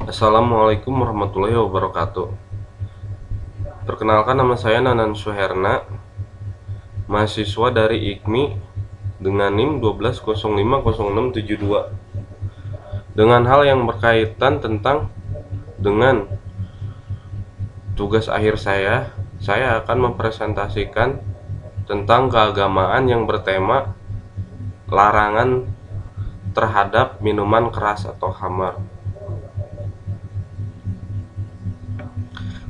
Assalamualaikum warahmatullahi wabarakatuh. Perkenalkan, nama saya Nanan Suherna, mahasiswa dari IKMI dengan NIM 12050672. Dengan hal yang berkaitan dengan tugas akhir saya akan mempresentasikan tentang keagamaan yang bertema larangan terhadap minuman keras atau khamar.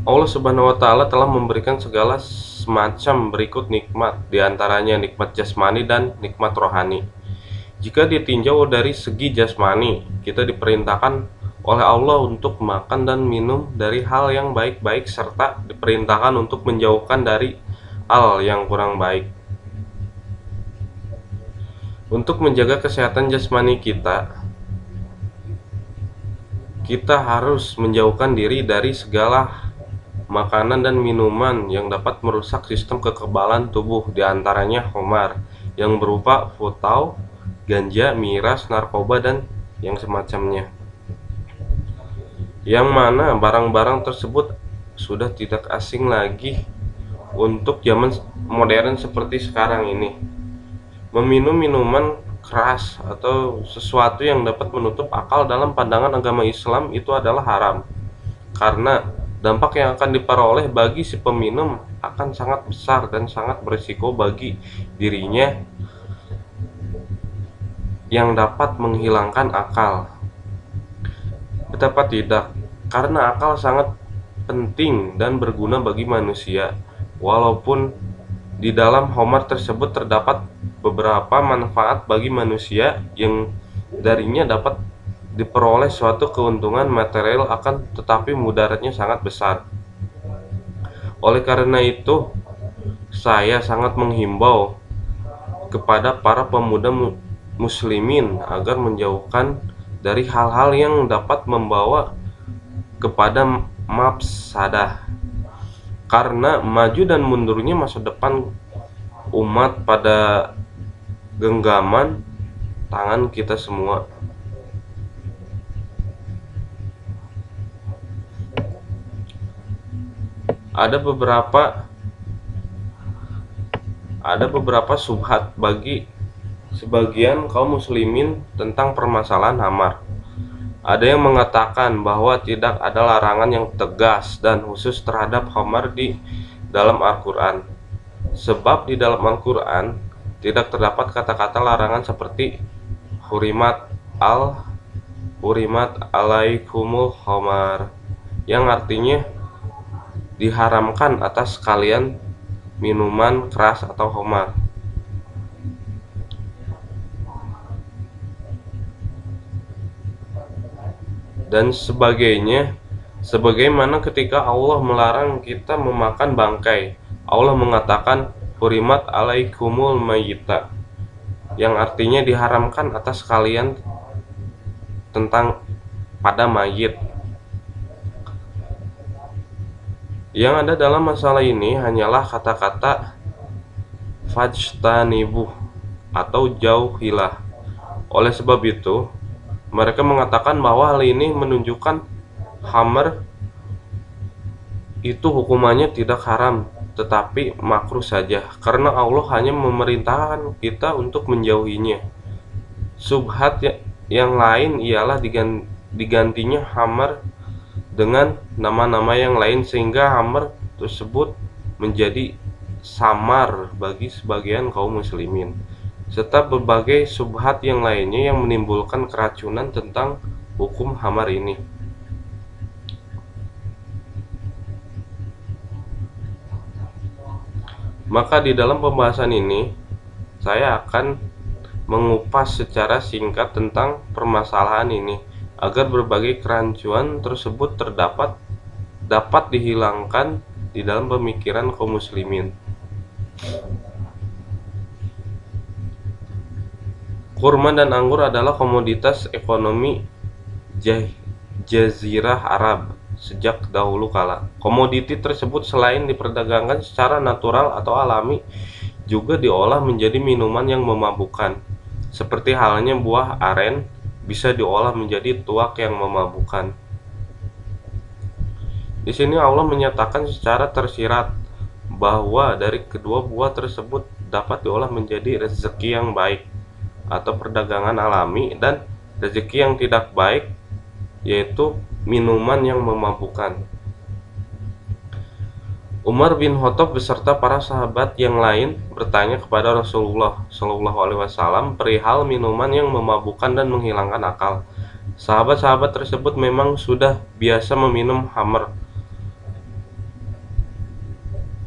Allah Subhanahu wa Ta'ala telah memberikan segala semacam berikut nikmat, diantaranya nikmat jasmani dan nikmat rohani. Jika ditinjau dari segi jasmani, kita diperintahkan oleh Allah untuk makan dan minum dari hal yang baik-baik, serta diperintahkan untuk menjauhkan dari hal yang kurang baik. Untuk menjaga kesehatan jasmani kita harus menjauhkan diri dari segala makanan dan minuman yang dapat merusak sistem kekebalan tubuh, diantaranya khamar yang berupa futau, ganja, miras, narkoba, dan yang semacamnya. Yang mana barang-barang tersebut sudah tidak asing lagi untuk zaman modern seperti sekarang ini. Meminum minuman keras atau sesuatu yang dapat menutup akal dalam pandangan agama Islam itu adalah haram, karena dampak yang akan diperoleh bagi si peminum akan sangat besar dan sangat berisiko bagi dirinya, yang dapat menghilangkan akal. Betapa tidak, karena akal sangat penting dan berguna bagi manusia. Walaupun di dalam khamar tersebut terdapat beberapa manfaat bagi manusia yang darinya dapat diperoleh suatu keuntungan material, akan tetapi mudaratnya sangat besar. Oleh karena itu, saya sangat menghimbau kepada para pemuda muslimin agar menjauhkan dari hal-hal yang dapat membawa kepada mafsadah, karena maju dan mundurnya masa depan umat pada genggaman tangan kita semua. Ada beberapa subhat bagi sebagian kaum muslimin tentang permasalahan khamar. Ada yang mengatakan bahwa tidak ada larangan yang tegas dan khusus terhadap khamar di dalam Al-Quran, sebab di dalam Al-Quran tidak terdapat kata-kata larangan seperti hurimat alaikumul khamar, yang artinya diharamkan atas kalian minuman keras atau khamar, dan sebagainya. Sebagaimana ketika Allah melarang kita memakan bangkai, Allah mengatakan hurimat alaikumul mayyita, yang artinya diharamkan atas kalian tentang pada mayit. Yang ada dalam masalah ini hanyalah kata-kata fajtanibuh atau jauhilah. Oleh sebab itu, mereka mengatakan bahwa hal ini menunjukkan khamar itu hukumannya tidak haram, tetapi makruh saja, karena Allah hanya memerintahkan kita untuk menjauhinya. Subhat yang lain ialah digantinya khamar dengan nama-nama yang lain, sehingga khamar tersebut menjadi samar bagi sebagian kaum muslimin, serta berbagai subhat yang lainnya yang menimbulkan keracunan tentang hukum khamar ini. Maka di dalam pembahasan ini saya akan mengupas secara singkat tentang permasalahan ini, agar berbagai kerancuan tersebut dapat dihilangkan di dalam pemikiran kaum muslimin. Kurma dan anggur adalah komoditas ekonomi Jazirah Arab sejak dahulu kala. Komoditi tersebut selain diperdagangkan secara natural atau alami, juga diolah menjadi minuman yang memabukkan. Seperti halnya buah aren bisa diolah menjadi tuak yang memabukkan. Di sini Allah menyatakan secara tersirat bahwa dari kedua buah tersebut dapat diolah menjadi rezeki yang baik atau perdagangan alami, dan rezeki yang tidak baik yaitu minuman yang memabukkan. Umar bin Khattab beserta para sahabat yang lain bertanya kepada Rasulullah Shallallahu Alaihi Wasallam perihal minuman yang memabukkan dan menghilangkan akal. Sahabat-sahabat tersebut memang sudah biasa meminum khamr.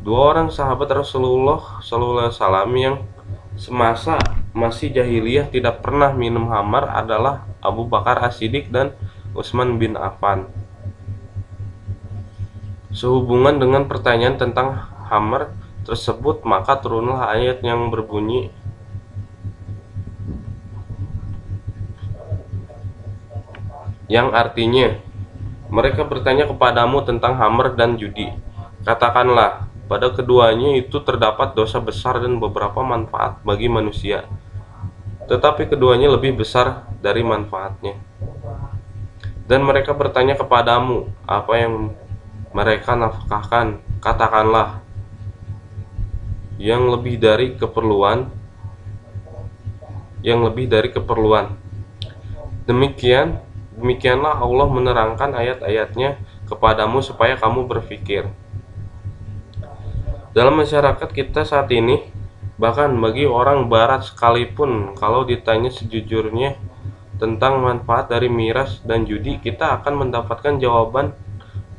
Dua orang sahabat Rasulullah Shallallahu Alaihi Wasallam yang semasa masih jahiliyah tidak pernah minum khamr adalah Abu Bakar As-Siddiq dan Utsman bin Affan. Sehubungan dengan pertanyaan tentang khamr tersebut, maka turunlah ayat yang berbunyi, yang artinya, mereka bertanya kepadamu tentang khamr dan judi. Katakanlah, pada keduanya itu terdapat dosa besar dan beberapa manfaat bagi manusia, tetapi keduanya lebih besar dari manfaatnya. Dan mereka bertanya kepadamu apa yang mereka nafkahkan. Katakanlah, yang lebih dari keperluan, Demikianlah Allah menerangkan ayat-ayatnya kepadamu supaya kamu berpikir. Dalam masyarakat kita saat ini, bahkan bagi orang barat sekalipun, kalau ditanya sejujurnya tentang manfaat dari miras dan judi, kita akan mendapatkan jawaban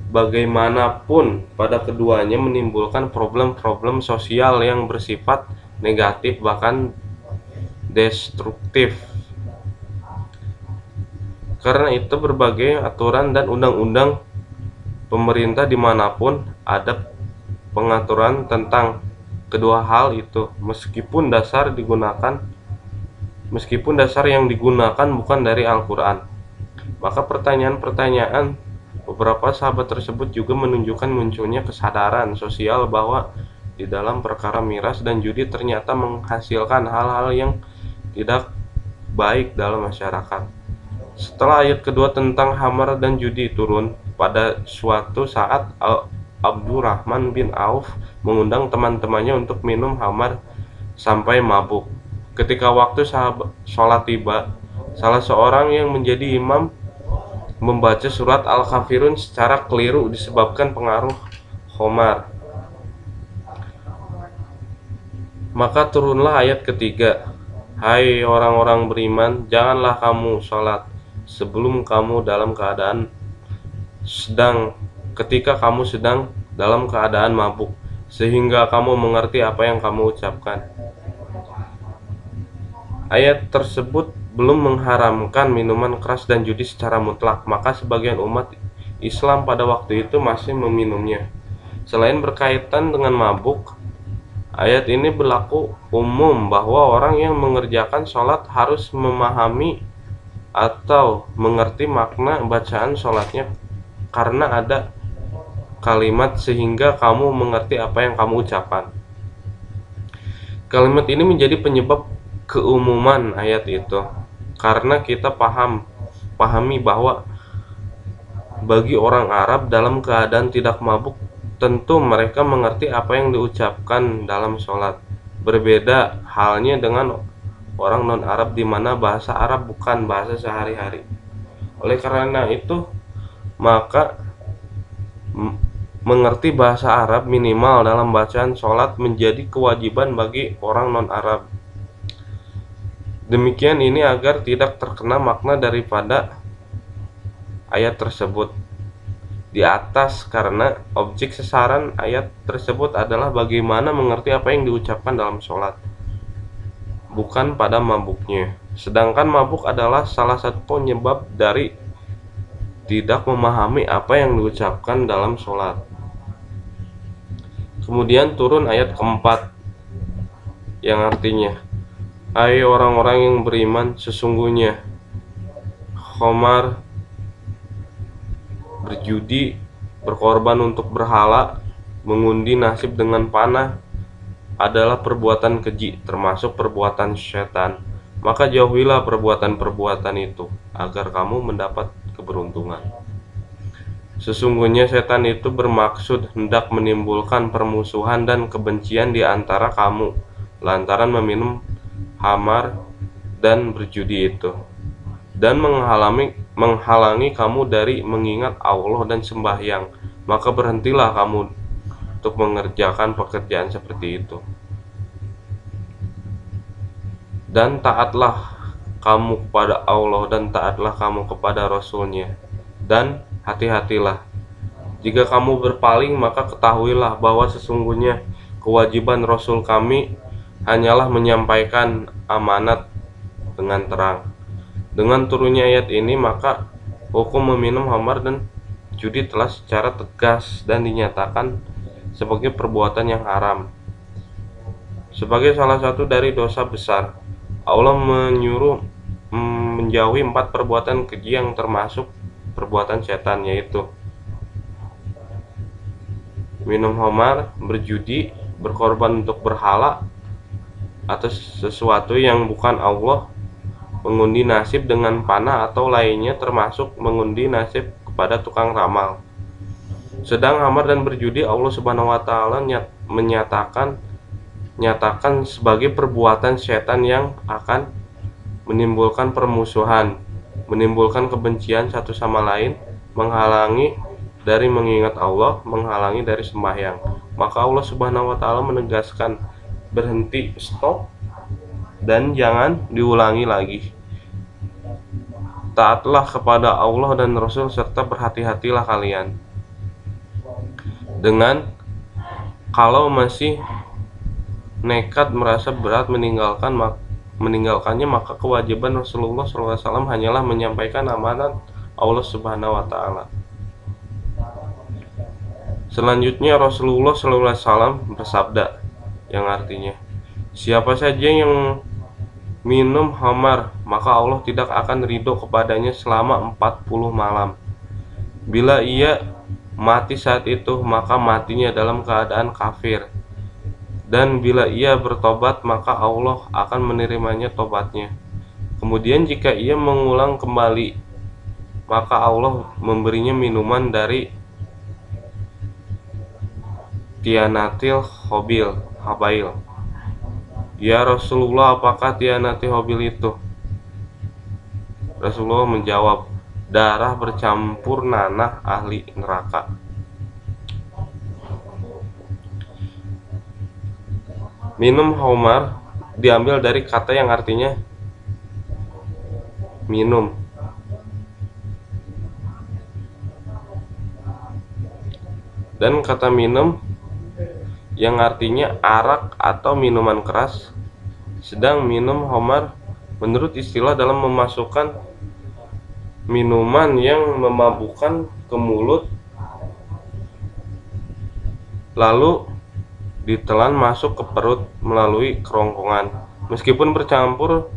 bagaimanapun pada keduanya menimbulkan problem-problem sosial yang bersifat negatif, bahkan destruktif. Karena itu berbagai aturan dan undang-undang pemerintah dimanapun ada pengaturan tentang kedua hal itu, meskipun dasar yang digunakan bukan dari Al-Quran. Maka pertanyaan beberapa sahabat tersebut juga menunjukkan munculnya kesadaran sosial bahwa di dalam perkara miras dan judi ternyata menghasilkan hal-hal yang tidak baik dalam masyarakat. Setelah ayat kedua tentang khamr dan judi turun, pada suatu saat Abdurrahman bin Auf mengundang teman-temannya untuk minum khamr sampai mabuk. Ketika waktu sholat tiba, salah seorang yang menjadi imam membaca surat Al-Kafirun secara keliru disebabkan pengaruh khamr. Maka turunlah ayat ketiga, hai orang-orang beriman, janganlah kamu sholat sebelum kamu ketika kamu sedang dalam keadaan mabuk, sehingga kamu mengerti apa yang kamu ucapkan. Ayat tersebut belum mengharamkan minuman keras dan judi secara mutlak, maka sebagian umat Islam pada waktu itu masih meminumnya. Selain berkaitan dengan mabuk, ayat ini berlaku umum bahwa orang yang mengerjakan sholat harus memahami atau mengerti makna bacaan sholatnya, karena ada kalimat sehingga kamu mengerti apa yang kamu ucapkan. Kalimat ini menjadi penyebab keumuman ayat itu, karena kita pahami bahwa bagi orang Arab dalam keadaan tidak mabuk, tentu mereka mengerti apa yang diucapkan dalam sholat. Berbeda halnya dengan orang non-Arab di mana bahasa Arab bukan bahasa sehari-hari. Oleh karena itu, maka mengerti bahasa Arab minimal dalam bacaan sholat menjadi kewajiban bagi orang non-Arab. Demikian ini agar tidak terkena makna daripada ayat tersebut di atas, karena objek sasaran ayat tersebut adalah bagaimana mengerti apa yang diucapkan dalam sholat, bukan pada mabuknya. Sedangkan mabuk adalah salah satu penyebab dari tidak memahami apa yang diucapkan dalam sholat. Kemudian turun ayat keempat yang artinya, hai orang-orang yang beriman, sesungguhnya khamar, berjudi, berkorban untuk berhala, mengundi nasib dengan panah adalah perbuatan keji, termasuk perbuatan syaitan. Maka jauhilah perbuatan-perbuatan itu agar kamu mendapat keberuntungan. Sesungguhnya setan itu bermaksud hendak menimbulkan permusuhan dan kebencian di antara kamu lantaran meminum khamar dan berjudi itu, dan menghalangi kamu dari mengingat Allah dan sembahyang. Maka berhentilah kamu untuk mengerjakan pekerjaan seperti itu, dan taatlah kamu kepada Allah dan taatlah kamu kepada Rasul-Nya, dan hati-hatilah jika kamu berpaling, maka ketahuilah bahwa sesungguhnya kewajiban Rasul kami hanyalah menyampaikan amanat dengan terang. Dengan turunnya ayat ini, maka hukum meminum khamar dan judi telah secara tegas dan dinyatakan sebagai perbuatan yang haram. Sebagai salah satu dari dosa besar, Allah menyuruh menjauhi 4 perbuatan keji yang termasuk perbuatan setan, yaitu minum khamar, berjudi, berkorban untuk berhala atau sesuatu yang bukan Allah, mengundi nasib dengan panah atau lainnya, termasuk mengundi nasib kepada tukang ramal. Sedang khamar dan berjudi Allah Subhanahu wa taala nyatakan sebagai perbuatan setan yang akan menimbulkan permusuhan, menimbulkan kebencian satu sama lain, menghalangi dari mengingat Allah, menghalangi dari sembahyang. Maka Allah Subhanahu wa taala menegaskan, berhenti, stop, dan jangan diulangi lagi. Taatlah kepada Allah dan Rasul serta berhati-hatilah kalian dengan kalau masih nekat merasa berat meninggalkannya, maka kewajiban Rasulullah SAW hanyalah menyampaikan amanat Allah Subhanahu wa taala. Selanjutnya Rasulullah SAW bersabda, yang artinya, siapa saja yang minum khamar, maka Allah tidak akan ridho kepadanya selama 40 malam. Bila ia mati saat itu, maka matinya dalam keadaan kafir. Dan bila ia bertobat, maka Allah akan menerimanya tobatnya. Kemudian jika ia mengulang kembali, maka Allah memberinya minuman dari tianatil habail. Ya Rasulullah, apakah tianatil habail itu? Rasulullah menjawab, darah bercampur nanah ahli neraka. Minum khamar diambil dari kata yang artinya minum. Dan kata minum yang artinya arak atau minuman keras. Sedang minum khamar menurut istilah dalam memasukkan minuman yang memabukkan ke mulut lalu ditelan masuk ke perut melalui kerongkongan, meskipun bercampur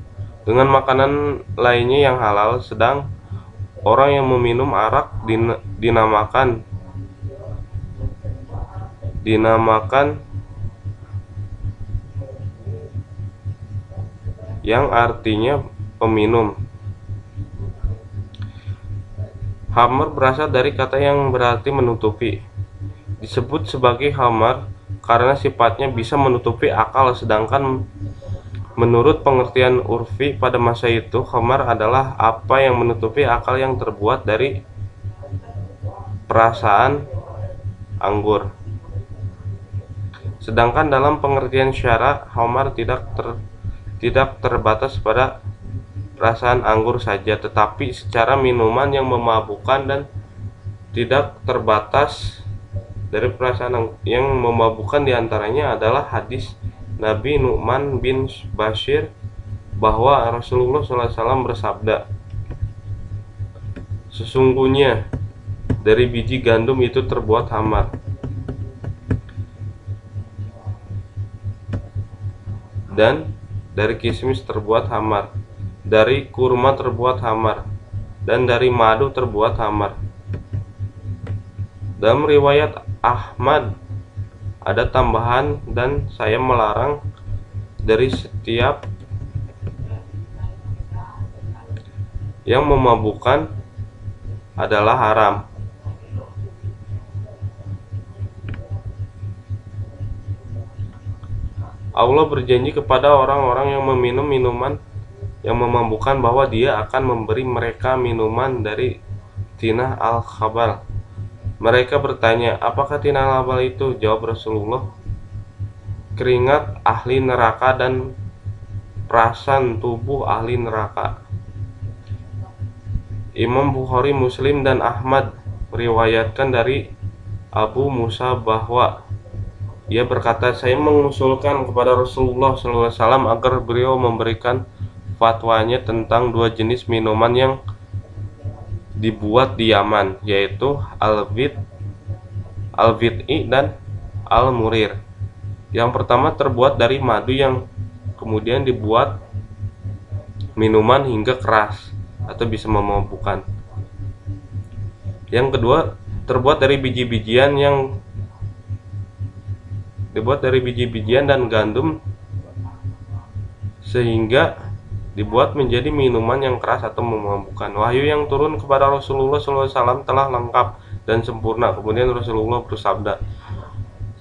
dengan makanan lainnya yang halal. Sedang orang yang meminum arak dinamakan yang artinya peminum. Khamar berasal dari kata yang berarti menutupi. Disebut sebagai khamar karena sifatnya bisa menutupi akal, sedangkan menurut pengertian urfi pada masa itu, khamar adalah apa yang menutupi akal yang terbuat dari perasaan anggur. Sedangkan dalam pengertian syara, khamar tidak terbatas pada perasaan anggur saja, tetapi secara minuman yang memabukkan, dan tidak terbatas dari perasaan yang memabukkan. Diantaranya adalah hadis Nabi Nu'man bin Bashir bahwa Rasulullah SAW bersabda, sesungguhnya dari biji gandum itu terbuat khamar, dan dari kismis terbuat khamar, dari kurma terbuat khamar, dan dari madu terbuat khamar. Dalam riwayat Ahmad ada tambahan, dan saya melarang dari setiap yang memabukkan adalah haram. Allah berjanji kepada orang-orang yang meminum minuman yang memabukkan bahwa Dia akan memberi mereka minuman dari tinah al-khabal. Mereka bertanya, apakah tinah al-khabal itu? Jawab Rasulullah, keringat ahli neraka dan perasan tubuh ahli neraka. Imam Bukhari, Muslim, dan Ahmad meriwayatkan dari Abu Musa bahwa ia berkata, saya mengusulkan kepada Rasulullah SAW agar beliau memberikan fatwanya tentang dua jenis minuman yang dibuat di Yaman, yaitu al-vid'i dan al-murir. Yang pertama terbuat dari madu yang kemudian dibuat minuman hingga keras atau bisa memabukkan. Yang kedua terbuat dari biji-bijian dan gandum sehingga dibuat menjadi minuman yang keras atau memabukkan. Wahyu yang turun kepada Rasulullah SAW telah lengkap dan sempurna. Kemudian Rasulullah bersabda,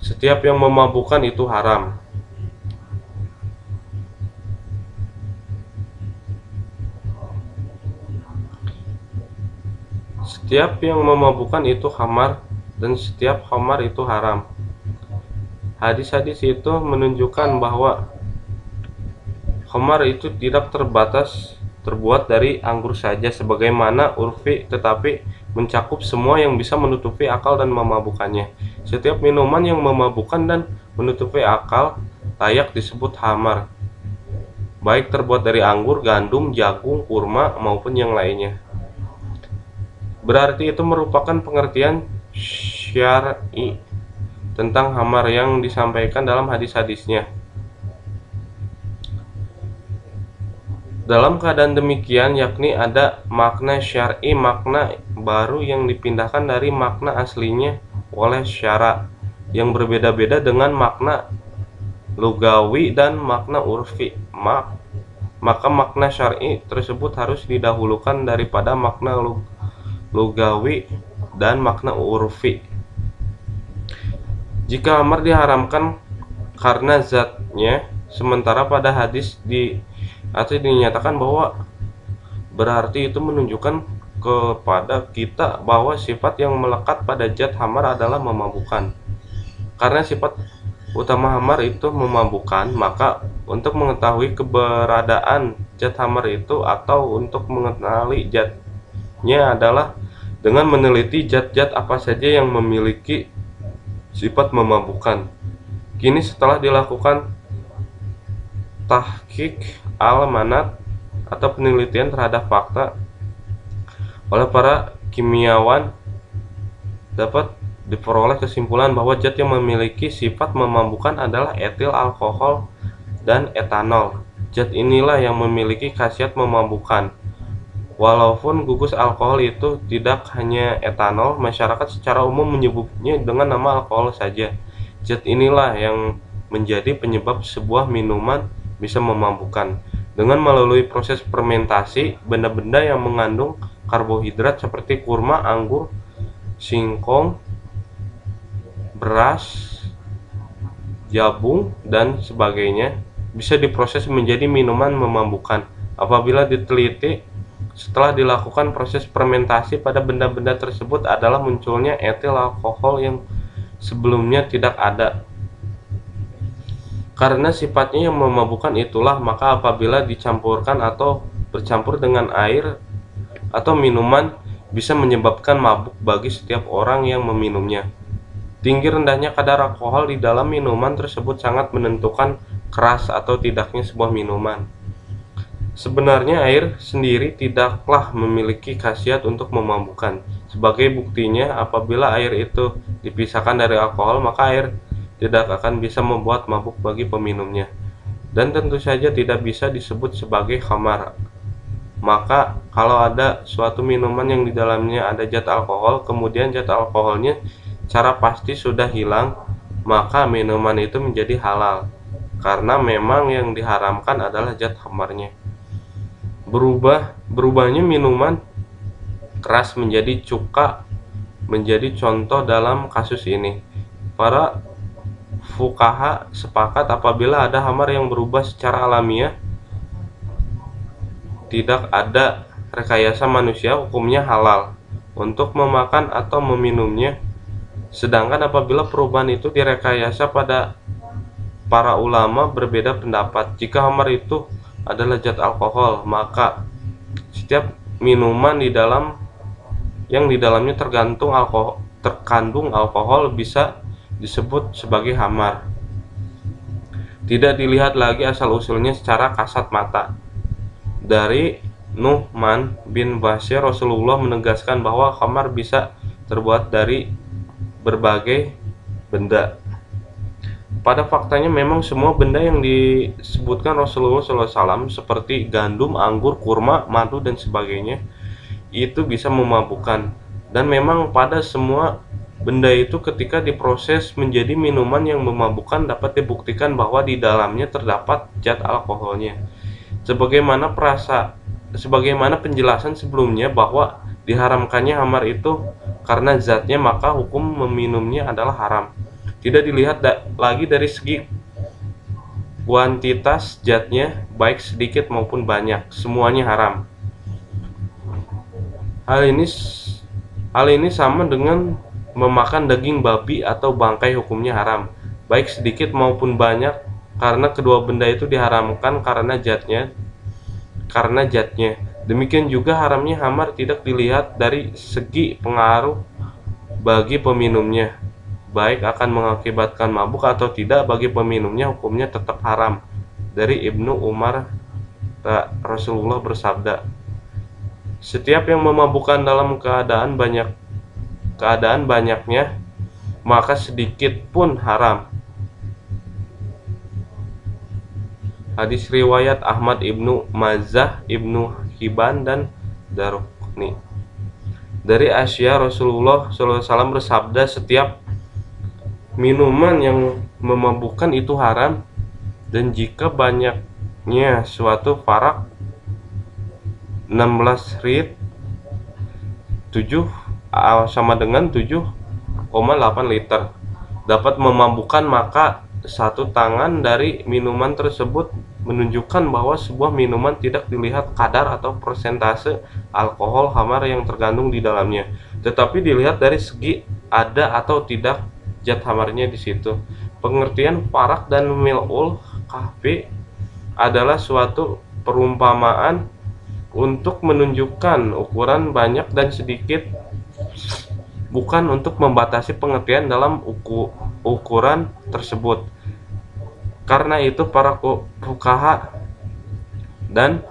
setiap yang memabukkan itu haram. Setiap yang memabukkan itu khamar, dan setiap khamar itu haram. Hadis-hadis itu menunjukkan bahwa khamar itu tidak terbuat dari anggur saja sebagaimana urfi, tetapi mencakup semua yang bisa menutupi akal dan memabukkannya. Setiap minuman yang memabukkan dan menutupi akal layak disebut khamar, baik terbuat dari anggur, gandum, jagung, kurma, maupun yang lainnya. Berarti itu merupakan pengertian syar'i tentang khamar yang disampaikan dalam hadis-hadisnya. Dalam keadaan demikian, yakni ada makna syar'i, makna baru yang dipindahkan dari makna aslinya oleh syara, yang berbeda-beda dengan makna lugawi dan makna urfi. Maka makna syar'i tersebut harus didahulukan daripada makna lugawi dan makna urfi. Jika khamar diharamkan karena zatnya, sementara pada hadis dinyatakan bahwa berarti itu menunjukkan kepada kita bahwa sifat yang melekat pada zat khamar adalah memabukkan. Karena sifat utama khamar itu memabukkan, maka untuk mengetahui keberadaan zat khamar itu atau untuk mengenali zatnya adalah dengan meneliti zat-zat apa saja yang memiliki sifat memabukkan. Kini setelah dilakukan tahqiq al-manat atau penelitian terhadap fakta oleh para kimiawan, dapat diperoleh kesimpulan bahwa zat yang memiliki sifat memabukkan adalah etil alkohol dan etanol. Zat inilah yang memiliki khasiat memabukkan. Walaupun gugus alkohol itu tidak hanya etanol, masyarakat secara umum menyebutnya dengan nama alkohol saja. Zat inilah yang menjadi penyebab sebuah minuman bisa memabukkan. Dengan melalui proses fermentasi, benda-benda yang mengandung karbohidrat seperti kurma, anggur, singkong, beras, jagung, dan sebagainya bisa diproses menjadi minuman memabukkan. Apabila diteliti, setelah dilakukan proses fermentasi pada benda-benda tersebut adalah munculnya etil alkohol yang sebelumnya tidak ada. Karena sifatnya yang memabukkan itulah, maka apabila dicampurkan atau bercampur dengan air atau minuman bisa menyebabkan mabuk bagi setiap orang yang meminumnya. Tinggi rendahnya kadar alkohol di dalam minuman tersebut sangat menentukan keras atau tidaknya sebuah minuman. Sebenarnya air sendiri tidaklah memiliki khasiat untuk memabukkan. Sebagai buktinya, apabila air itu dipisahkan dari alkohol, maka air tidak akan bisa membuat mabuk bagi peminumnya, dan tentu saja tidak bisa disebut sebagai khamar. Maka kalau ada suatu minuman yang di dalamnya ada zat alkohol, kemudian zat alkoholnya secara pasti sudah hilang, maka minuman itu menjadi halal, karena memang yang diharamkan adalah zat khamarnya. Berubahnya minuman keras menjadi cuka menjadi contoh dalam kasus ini. Para fuqaha sepakat apabila ada khamar yang berubah secara alamiah, tidak ada rekayasa manusia, hukumnya halal untuk memakan atau meminumnya. Sedangkan apabila perubahan itu direkayasa, pada para ulama berbeda pendapat. Jika khamar itu adalah zat alkohol, maka setiap minuman yang di dalamnya terkandung alkohol bisa disebut sebagai khamar. Tidak dilihat lagi asal-usulnya secara kasat mata. Dari Nu'man bin Bashir, Rasulullah menegaskan bahwa khamar bisa terbuat dari berbagai benda. Pada faktanya memang semua benda yang disebutkan Rasulullah SAW seperti gandum, anggur, kurma, madu, dan sebagainya itu bisa memabukkan. Dan memang pada semua benda itu ketika diproses menjadi minuman yang memabukkan dapat dibuktikan bahwa di dalamnya terdapat zat alkoholnya. Sebagaimana penjelasan sebelumnya bahwa diharamkannya khamar itu karena zatnya, maka hukum meminumnya adalah haram. Tidak dilihat lagi dari segi kuantitas zatnya, baik sedikit maupun banyak, semuanya haram. Hal ini sama dengan memakan daging babi atau bangkai, hukumnya haram, baik sedikit maupun banyak, karena kedua benda itu diharamkan karena zatnya. Demikian juga haramnya khamar tidak dilihat dari segi pengaruh bagi peminumnya, baik akan mengakibatkan mabuk atau tidak. Bagi peminumnya hukumnya tetap haram. Dari Ibnu Umar, Rasulullah bersabda, setiap yang memabukkan dalam keadaan banyaknya, maka sedikit pun haram. Hadis riwayat Ahmad, Ibnu Majah, Ibnu Hibban, dan Daruqutni. Dari Aisyah, Rasulullah SAW bersabda, setiap minuman yang memabukkan itu haram, dan jika banyaknya suatu farak 16 rit 7 sama dengan 7,8 liter dapat memabukkan, maka satu tangan dari minuman tersebut menunjukkan bahwa sebuah minuman tidak dilihat kadar atau persentase alkohol khamar yang terkandung di dalamnya, tetapi dilihat dari segi ada atau tidak zat khamarnya di situ. Pengertian farak dan mil'ul kahfi adalah suatu perumpamaan untuk menunjukkan ukuran banyak dan sedikit, bukan untuk membatasi pengertian dalam ukuran tersebut. Karena itu para fuqaha dan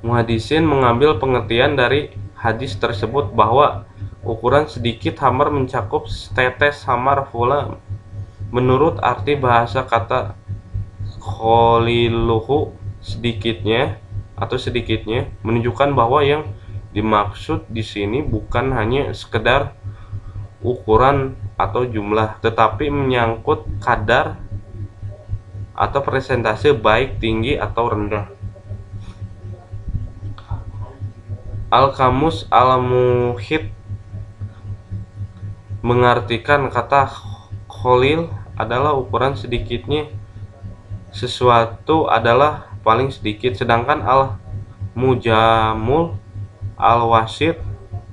muhaddisin mengambil pengertian dari hadis tersebut bahwa ukuran sedikit khamar mencakup setetes khamar pula. Menurut arti bahasa kata khaliluhu, sedikitnya menunjukkan bahwa yang dimaksud di sini bukan hanya sekedar ukuran atau jumlah, tetapi menyangkut kadar atau persentase, baik tinggi atau rendah. Al-Qamus Al-Muhit mengartikan kata khalil adalah ukuran sedikitnya sesuatu adalah paling sedikit, sedangkan Al-Mujamul Al-Wasit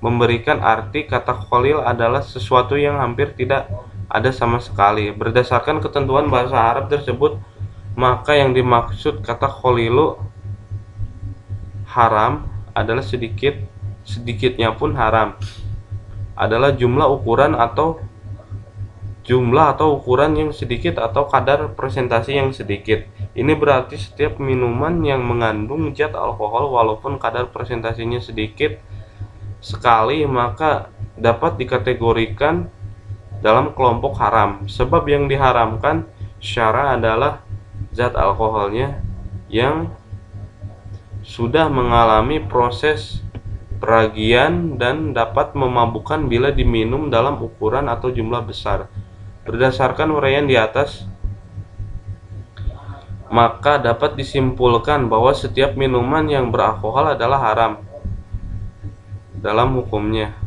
memberikan arti kata khalil adalah sesuatu yang hampir tidak ada sama sekali. Berdasarkan ketentuan bahasa Arab tersebut, maka yang dimaksud kata khalilu haram adalah sedikitnya pun haram adalah jumlah ukuran yang sedikit atau kadar persentase yang sedikit. Ini berarti setiap minuman yang mengandung zat alkohol walaupun kadar persentasenya sedikit sekali, maka dapat dikategorikan dalam kelompok haram, sebab yang diharamkan syara adalah zat alkoholnya yang sudah mengalami proses peragian dan dapat memabukkan bila diminum dalam ukuran atau jumlah besar. Berdasarkan uraian di atas, maka dapat disimpulkan bahwa setiap minuman yang beralkohol adalah haram dalam hukumnya.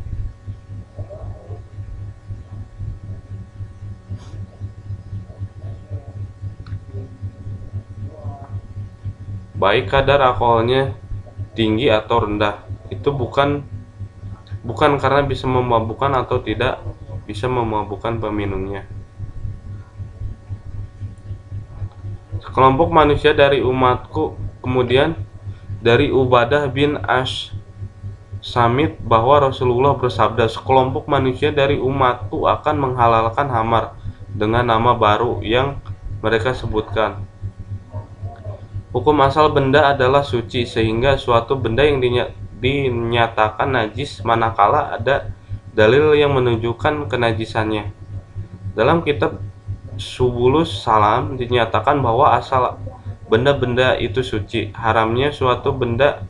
baik kadar alkoholnya tinggi atau rendah. Itu bukan karena bisa memabukkan atau tidak bisa memabukkan peminumnya. Sekelompok manusia dari umatku, kemudian dari Ubadah bin Samit bahwa Rasulullah bersabda, sekelompok manusia dari umatku akan menghalalkan khamar dengan nama baru yang mereka sebutkan. Hukum asal benda adalah suci, sehingga suatu benda yang dinyatakan najis manakala ada dalil yang menunjukkan kenajisannya. Dalam kitab Subulus Salam dinyatakan bahwa asal benda-benda itu suci. Haramnya suatu benda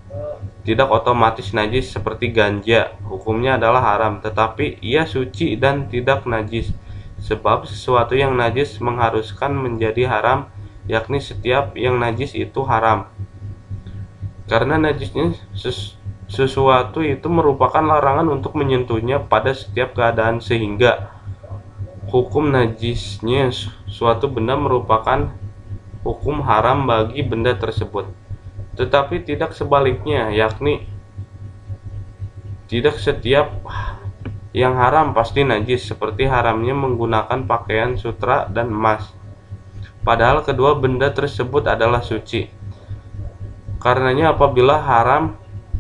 tidak otomatis najis, seperti ganja. Hukumnya adalah haram, tetapi ia suci dan tidak najis. Sebab sesuatu yang najis mengharuskan menjadi haram, yakni setiap yang najis itu haram. Karena najisnya sesuatu itu merupakan larangan untuk menyentuhnya pada setiap keadaan, sehingga hukum najisnya suatu benda merupakan hukum haram bagi benda tersebut. Tetapi tidak sebaliknya, yakni tidak setiap yang haram pasti najis, seperti haramnya menggunakan pakaian sutra dan emas. Padahal kedua benda tersebut adalah suci. Karenanya apabila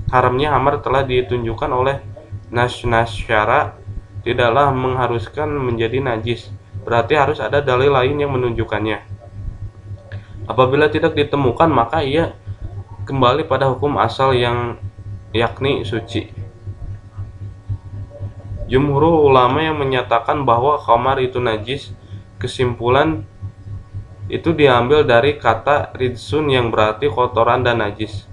haramnya khamar telah ditunjukkan oleh nas syara, tidaklah mengharuskan menjadi najis, berarti harus ada dalil lain yang menunjukkannya. Apabila tidak ditemukan, maka ia kembali pada hukum asal yang yakni suci. Jumhur ulama yang menyatakan bahwa khamar itu najis, kesimpulan itu diambil dari kata ridsun yang berarti kotoran dan najis.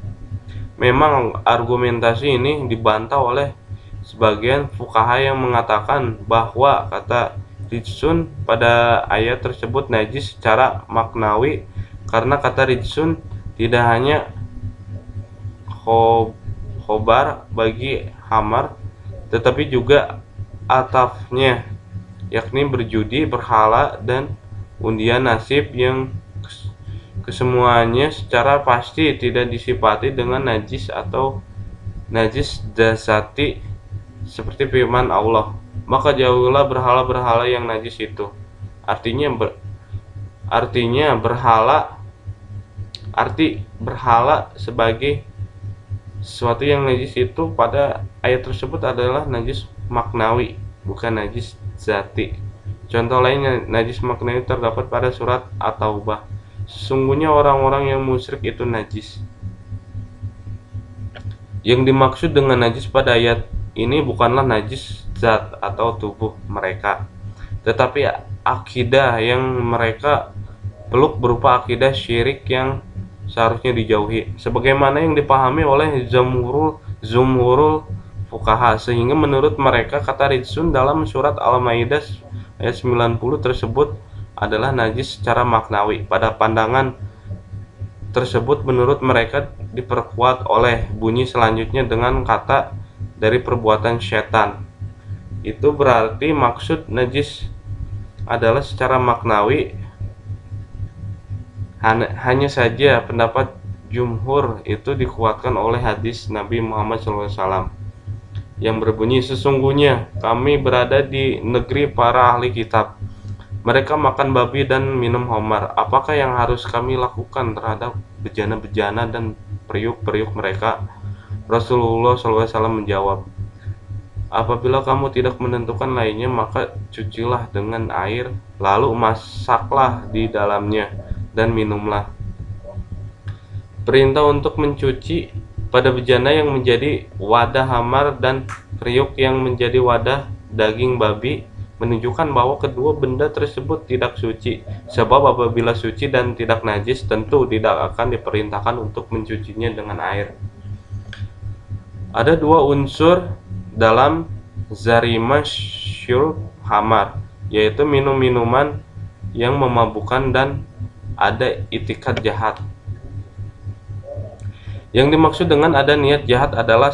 Memang argumentasi ini dibantah oleh sebagian fuqaha yang mengatakan bahwa kata ridsun pada ayat tersebut najis secara maknawi, karena kata ridsun tidak hanya khobar bagi khamar, tetapi juga atafnya, yakni berjudi, berhala, dan undian nasib, yang kesemuanya secara pasti tidak disifati dengan najis atau najis dasati, seperti firman Allah, maka jauhilah berhala-berhala yang najis itu. Arti berhala sebagai sesuatu yang najis itu pada ayat tersebut adalah najis maknawi, bukan najis zati. Contoh lainnya najis maknawi terdapat pada surat At-Taubah. Sesungguhnya orang-orang yang musyrik itu najis. Yang dimaksud dengan najis pada ayat ini bukanlah najis zat atau tubuh mereka, tetapi akidah yang mereka peluk berupa akidah syirik yang seharusnya dijauhi, sebagaimana yang dipahami oleh Jumhurul fuqaha, sehingga menurut mereka kata ridsun dalam surat Al-Maidah ayat 90 tersebut adalah najis secara maknawi. Pada pandangan tersebut menurut mereka diperkuat oleh bunyi selanjutnya dengan kata dari perbuatan setan. Itu berarti maksud najis adalah secara maknawi. Hanya saja pendapat jumhur itu dikuatkan oleh hadis Nabi Muhammad SAW yang berbunyi, sesungguhnya kami berada di negeri para ahli kitab. Mereka makan babi dan minum khamar. Apakah yang harus kami lakukan terhadap bejana-bejana dan periuk-periuk mereka? Rasulullah SAW menjawab, apabila kamu tidak menentukan lainnya, maka cucilah dengan air, lalu masaklah di dalamnya dan minumlah. Perintah untuk mencuci pada bejana yang menjadi wadah khamar dan periuk yang menjadi wadah daging babi menunjukkan bahwa kedua benda tersebut tidak suci. Sebab apabila suci dan tidak najis, tentu tidak akan diperintahkan untuk mencucinya dengan air. Ada dua unsur dalam zarima syurb khamar, yaitu minum-minuman yang memabukkan dan ada itikad jahat. Yang dimaksud dengan ada niat jahat adalah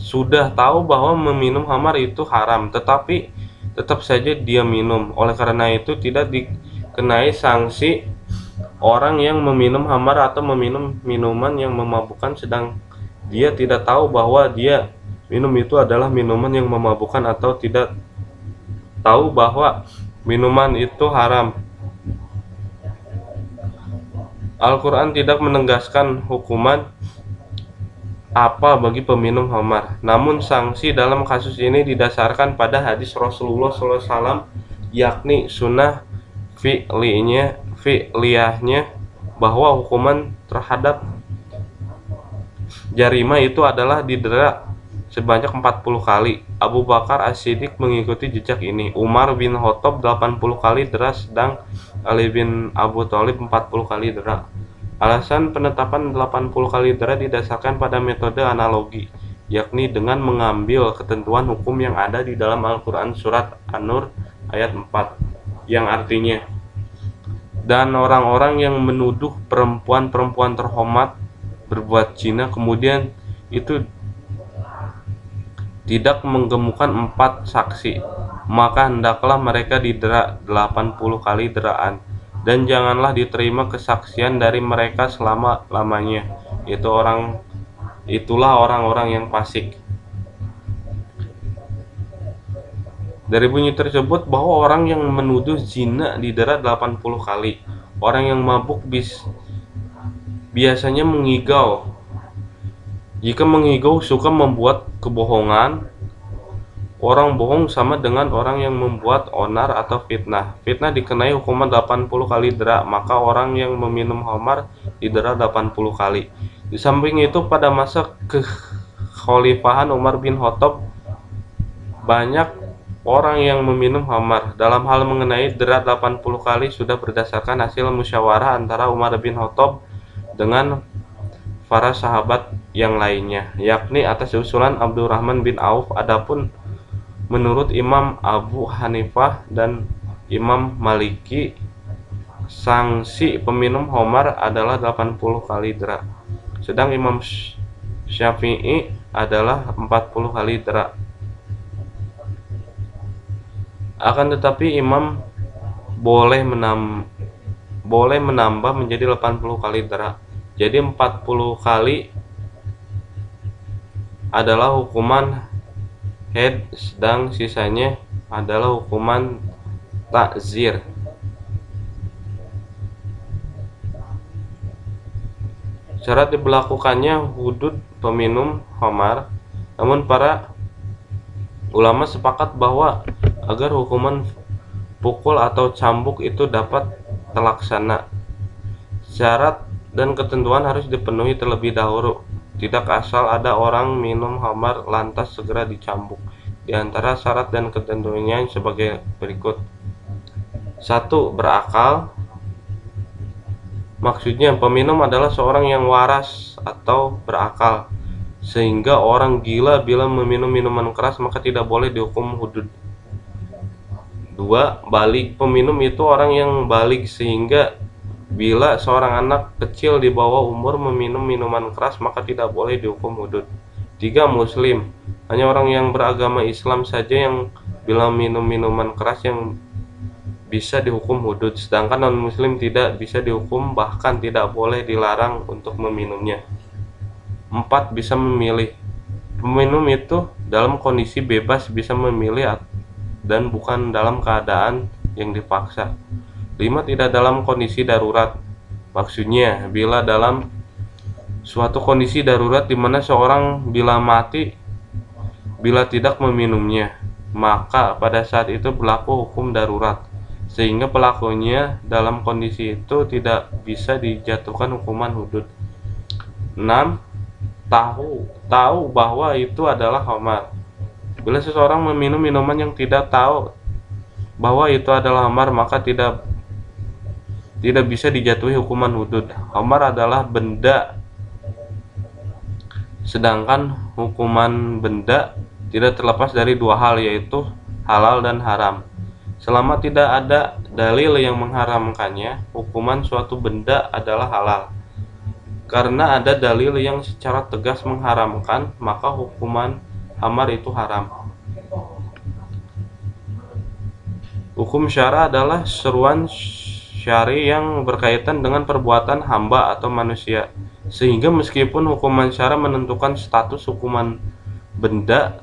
sudah tahu bahwa meminum khamar itu haram, tetapi tetap saja dia minum. Oleh karena itu tidak dikenai sanksi Orang yang meminum khamar atau meminum minuman yang memabukkan sedang dia tidak tahu bahwa dia minum itu adalah minuman yang memabukkan atau tidak tahu bahwa minuman itu haram. Al-Quran tidak menegaskan hukuman apa bagi peminum khamar. Namun sanksi dalam kasus ini didasarkan pada hadis Rasulullah SAW, yakni sunnah fi'liyahnya bahwa hukuman terhadap jarima itu adalah didera sebanyak 40 kali. Abu Bakar As-Siddiq mengikuti jejak ini. Umar bin Khattab 80 kali dera, sedang Ali bin Abu Thalib 40 kali dera. Alasan penetapan 80 kali dera didasarkan pada metode analogi, yakni dengan mengambil ketentuan hukum yang ada di dalam Al-Quran surat An-Nur ayat 4, yang artinya, dan orang-orang yang menuduh perempuan-perempuan terhormat berbuat zina, kemudian itu tidak menggemukan 4 saksi, maka hendaklah mereka didera 80 kali deraan, dan janganlah diterima kesaksian dari mereka selama-lamanya. Itulah orang-orang yang fasik. Dari bunyi tersebut bahwa orang yang menuduh zina didera 80 kali. Orang yang mabuk biasanya mengigau. Jika mengigau suka membuat kebohongan, orang bohong sama dengan orang yang membuat onar atau fitnah. Fitnah dikenai hukuman 80 kali dera, maka orang yang meminum khamar didera 80 kali. Di samping itu, pada masa kekhalifahan Umar bin Khattab, banyak orang yang meminum khamar. Dalam hal mengenai dera 80 kali sudah berdasarkan hasil musyawarah antara Umar bin Khattab dengan para sahabat yang lainnya, yakni atas usulan Abdurrahman bin Auf. Adapun menurut Imam Abu Hanifah dan Imam Maliki, sanksi peminum khamar adalah 80 kali dera. Sedang Imam Syafi'i adalah 40 kali dera. Akan tetapi imam boleh menambah menjadi 80 kali dera. Jadi 40 kali adalah hukuman had, sedang sisanya adalah hukuman takzir. Syarat diberlakukannya hudud peminum khamar, namun para ulama sepakat bahwa agar hukuman pukul atau cambuk itu dapat terlaksana, syarat dan ketentuan harus dipenuhi terlebih dahulu. Tidak asal ada orang minum khamar lantas segera dicambuk. Di antara syarat dan ketentuannya sebagai berikut. 1. Berakal. Maksudnya peminum adalah seorang yang waras atau berakal, sehingga orang gila bila meminum minuman keras maka tidak boleh dihukum hudud. 2. Balig. Peminum itu orang yang balig, sehingga bila seorang anak kecil di bawah umur meminum minuman keras maka tidak boleh dihukum hudud. 3. Muslim. Hanya orang yang beragama Islam saja yang bila minum minuman keras yang bisa dihukum hudud, sedangkan non-muslim tidak bisa dihukum, bahkan tidak boleh dilarang untuk meminumnya. 4. Bisa memilih. Peminum itu dalam kondisi bebas bisa memilih dan bukan dalam keadaan yang dipaksa. 5. Tidak dalam kondisi darurat. Maksudnya bila dalam suatu kondisi darurat di mana seorang bila mati bila tidak meminumnya, maka pada saat itu berlaku hukum darurat, sehingga pelakunya dalam kondisi itu tidak bisa dijatuhkan hukuman hudud. 6. Tahu bahwa itu adalah khamar. Bila seseorang meminum minuman yang tidak tahu bahwa itu adalah khamar, maka tidak bisa dijatuhi hukuman hudud. Khamar adalah benda, sedangkan hukuman benda tidak terlepas dari dua hal, yaitu halal dan haram. Selama tidak ada dalil yang mengharamkannya, hukuman suatu benda adalah halal. Karena ada dalil yang secara tegas mengharamkan, maka hukuman khamar itu haram. Hukum syara adalah seruan syar'i yang berkaitan dengan perbuatan hamba atau manusia, sehingga meskipun hukuman syara menentukan status hukuman benda,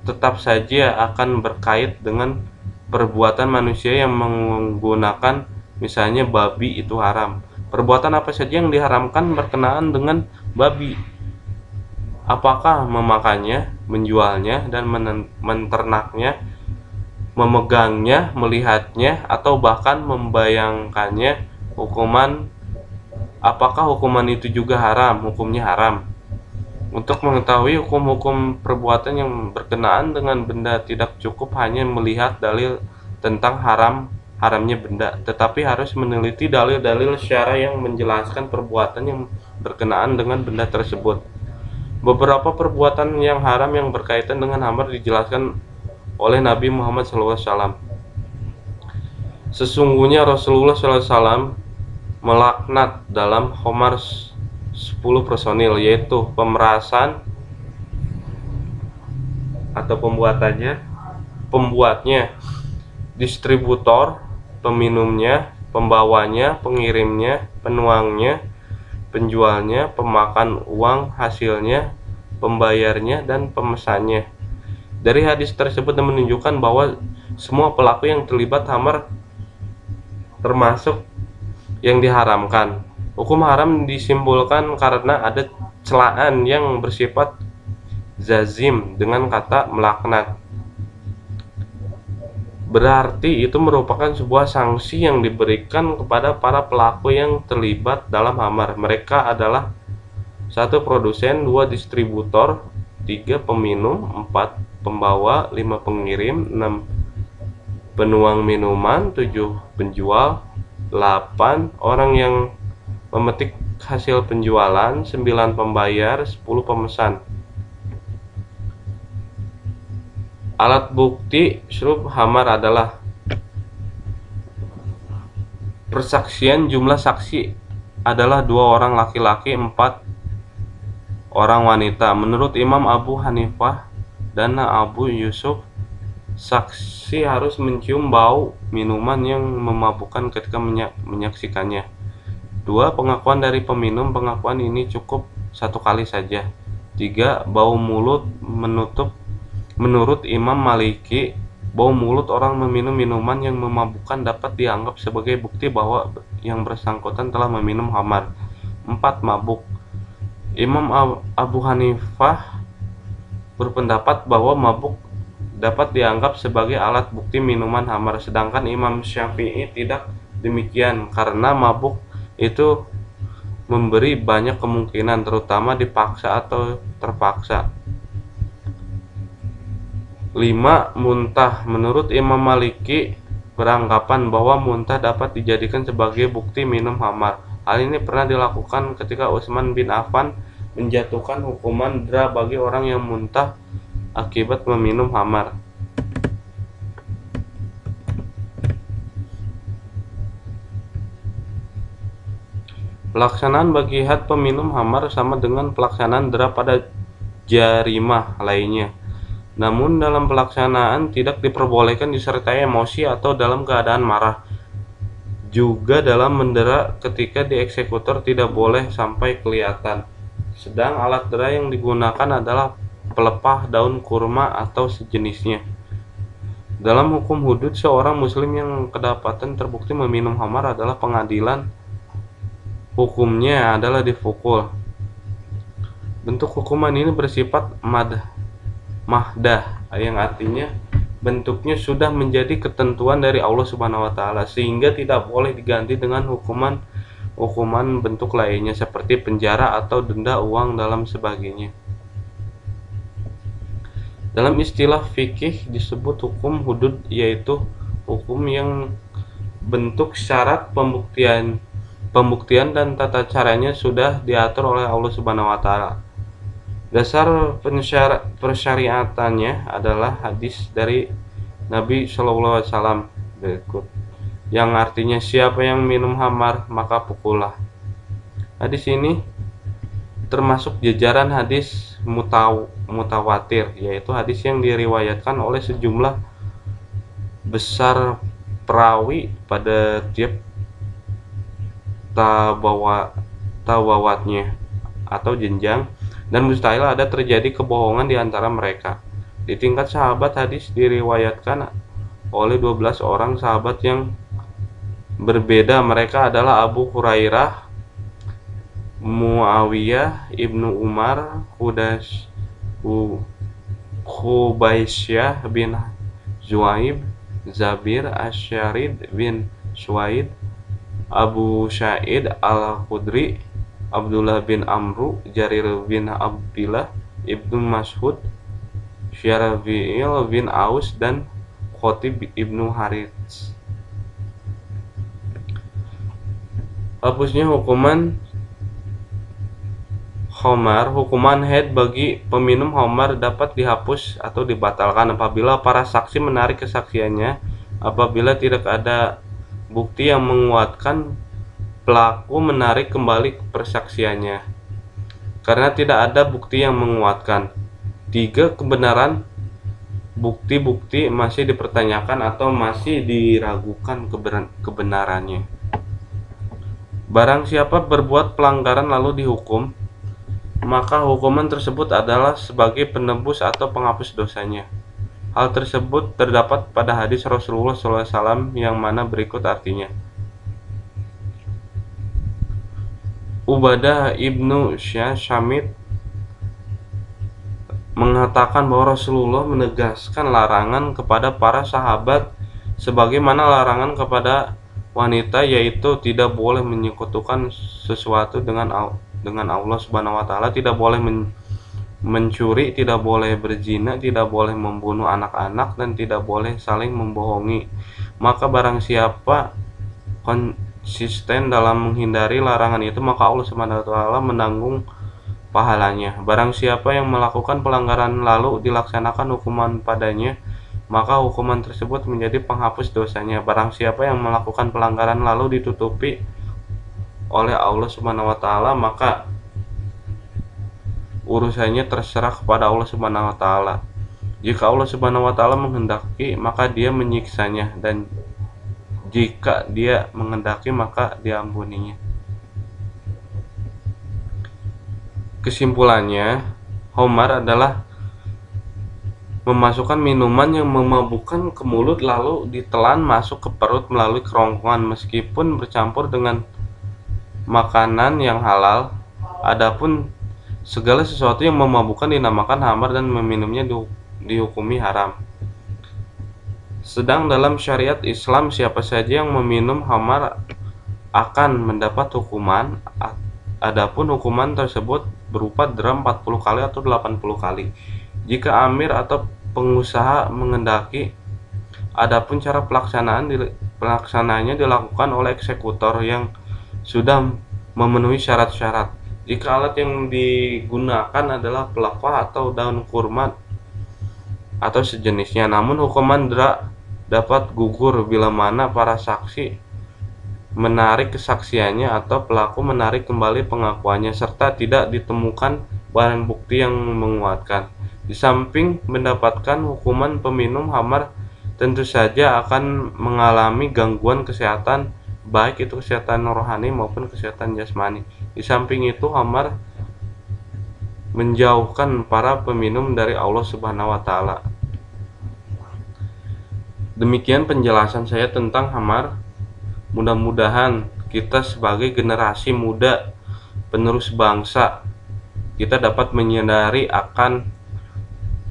tetap saja akan berkait dengan perbuatan manusia yang menggunakan, misalnya babi itu haram. Perbuatan apa saja yang diharamkan berkenaan dengan babi? Apakah memakannya, menjualnya, dan menternaknya, memegangnya, melihatnya, atau bahkan membayangkannya? Apakah hukuman itu juga haram? Hukumnya haram. Untuk mengetahui hukum-hukum perbuatan yang berkenaan dengan benda, tidak cukup hanya melihat dalil tentang haramnya benda, tetapi harus meneliti dalil-dalil syara yang menjelaskan perbuatan yang berkenaan dengan benda tersebut. Beberapa perbuatan yang haram yang berkaitan dengan hamar dijelaskan oleh Nabi Muhammad SAW. Sesungguhnya Rasulullah SAW melaknat dalam khamar 10 personil, yaitu pemerasan atau pembuatnya, distributor, peminumnya, pembawanya, pengirimnya, penuangnya, penjualnya, pemakan uang hasilnya, pembayarnya, dan pemesannya. Dari hadis tersebut menunjukkan bahwa semua pelaku yang terlibat khamar termasuk yang diharamkan. Hukum haram disimpulkan karena ada celaan yang bersifat zazim dengan kata melaknat. Berarti itu merupakan sebuah sanksi yang diberikan kepada para pelaku yang terlibat dalam khamar. Mereka adalah 1. Produsen, 2. Distributor, 3. Peminum, 4. Pembawa, 5. Pengirim, 6. Penuang minuman, 7. Penjual, 8. Orang yang memetik hasil penjualan, 9. Pembayar, 10. Pemesan. Alat bukti syurub khamar adalah persaksian. Jumlah saksi adalah 2 orang laki-laki, 4 orang wanita. Menurut Imam Abu Hanifah dan Abu Yusuf, saksi harus mencium bau minuman yang memabukkan ketika menyaksikannya. 2. Pengakuan dari peminum. Pengakuan ini cukup 1 kali saja. 3. Bau mulut. Menurut Imam Maliki, bau mulut orang meminum minuman yang memabukkan dapat dianggap sebagai bukti bahwa yang bersangkutan telah meminum khamar. 4. Mabuk. Imam Abu Hanifah berpendapat bahwa mabuk dapat dianggap sebagai alat bukti minuman khamar, sedangkan Imam Syafi'i tidak demikian, karena mabuk itu memberi banyak kemungkinan, terutama dipaksa atau terpaksa. 5. Muntah. Menurut Imam Maliki beranggapan bahwa muntah dapat dijadikan sebagai bukti minum khamar. Hal ini pernah dilakukan ketika Utsman bin Affan menjatuhkan hukuman dera bagi orang yang muntah akibat meminum khamar. Pelaksanaan bagi had peminum khamar sama dengan pelaksanaan dera pada jarimah lainnya. Namun dalam pelaksanaan tidak diperbolehkan disertai emosi atau dalam keadaan marah. Juga dalam mendera ketika dieksekutor tidak boleh sampai kelihatan. Sedang alat dera yang digunakan adalah pelepah daun kurma atau sejenisnya. Dalam hukum hudud, seorang muslim yang kedapatan terbukti meminum khamar adalah pengadilan. Hukumnya adalah dipukul. Bentuk hukuman ini bersifat mahdah, yang artinya bentuknya sudah menjadi ketentuan dari Allah Subhanahu wa taala, sehingga tidak boleh diganti dengan hukuman bentuk lainnya seperti penjara atau denda uang dalam sebagainya. Dalam istilah fikih disebut hukum hudud, yaitu hukum yang bentuk, syarat, pembuktian dan tata caranya sudah diatur oleh Allah Subhanahu wa taala. Dasar persyariatannya adalah hadis dari Nabi Shallallahu Alaihi Wasallam berikut, yang artinya siapa yang minum khamar maka pukullah. Hadis ini termasuk jajaran hadis mutawatir, yaitu hadis yang diriwayatkan oleh sejumlah besar perawi pada tiap tabawatnya atau jenjang, dan mustahil ada terjadi kebohongan di antara mereka. Di tingkat sahabat, hadis diriwayatkan oleh 12 orang sahabat yang berbeda. Mereka adalah Abu Hurairah, Muawiyah, Ibnu Umar, Khubaisyah bin Zuaib, Zabir Asyarid bin Suwaid, Abu Sa'id Al-Khudri, Abdullah bin Amru, Jarir bin Abdillah, Ibnu Mas'ud, Syarafi'il bin Aus, dan Khotib Ibnu Harits. Hapusnya hukuman khamar. Hukuman haid bagi peminum khamar dapat dihapus atau dibatalkan apabila para saksi menarik kesaksiannya, apabila tidak ada bukti yang menguatkan pelaku menarik kembali persaksiannya karena tidak ada bukti yang menguatkan. 3. Kebenaran bukti-bukti masih dipertanyakan atau masih diragukan kebenarannya. Barang siapa berbuat pelanggaran lalu dihukum, maka hukuman tersebut adalah sebagai penebus atau penghapus dosanya. Hal tersebut terdapat pada hadis Rasulullah SAW yang mana berikut artinya. Ubadah ibnu Syamit mengatakan bahwa Rasulullah menegaskan larangan kepada para sahabat sebagaimana larangan kepada wanita, yaitu tidak boleh menyekutukan sesuatu dengan Allah Subhanahu wa taala, tidak boleh mencuri, tidak boleh berzina, tidak boleh membunuh anak-anak, dan tidak boleh saling membohongi. Maka barang siapa konsisten dalam menghindari larangan itu, maka Allah Subhanahu wa taala menanggung pahalanya. Barang siapa yang melakukan pelanggaran lalu dilaksanakan hukuman padanya, maka hukuman tersebut menjadi penghapus dosanya. Barang siapa yang melakukan pelanggaran lalu ditutupi oleh Allah Subhanahu wa taala, maka urusannya terserah kepada Allah Subhanahu wa taala. Jika Allah Subhanahu wa taala menghendaki, maka Dia menyiksanya, dan jika Dia menghendaki, maka diampuninya. Kesimpulannya, khamar adalah memasukkan minuman yang memabukkan ke mulut lalu ditelan masuk ke perut melalui kerongkongan meskipun bercampur dengan makanan yang halal. Adapun segala sesuatu yang memabukkan dinamakan khamar dan meminumnya dihukumi haram. Sedang dalam syariat Islam, siapa saja yang meminum khamar akan mendapat hukuman. Adapun hukuman tersebut berupa dera 40 kali atau 80 kali jika amir atau pengusaha menghendaki. Adapun cara pelaksanaannya dilakukan oleh eksekutor yang sudah memenuhi syarat-syarat. Jika alat yang digunakan adalah pelepah atau daun kurma atau sejenisnya, namun hukuman dera dapat gugur bila mana para saksi menarik kesaksiannya atau pelaku menarik kembali pengakuannya serta tidak ditemukan barang bukti yang menguatkan. Di samping mendapatkan hukuman, peminum khamar tentu saja akan mengalami gangguan kesehatan, baik itu kesehatan rohani maupun kesehatan jasmani. Di samping itu, khamar menjauhkan para peminum dari Allah Subhanahu wa taala. Demikian penjelasan saya tentang khamar. Mudah-mudahan kita sebagai generasi muda penerus bangsa, kita dapat menyadari akan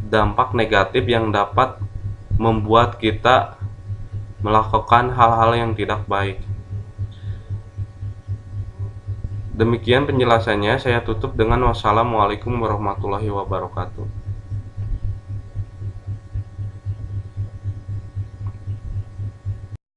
dampak negatif yang dapat membuat kita melakukan hal-hal yang tidak baik. Demikian penjelasannya, saya tutup dengan wassalamualaikum warahmatullahi wabarakatuh.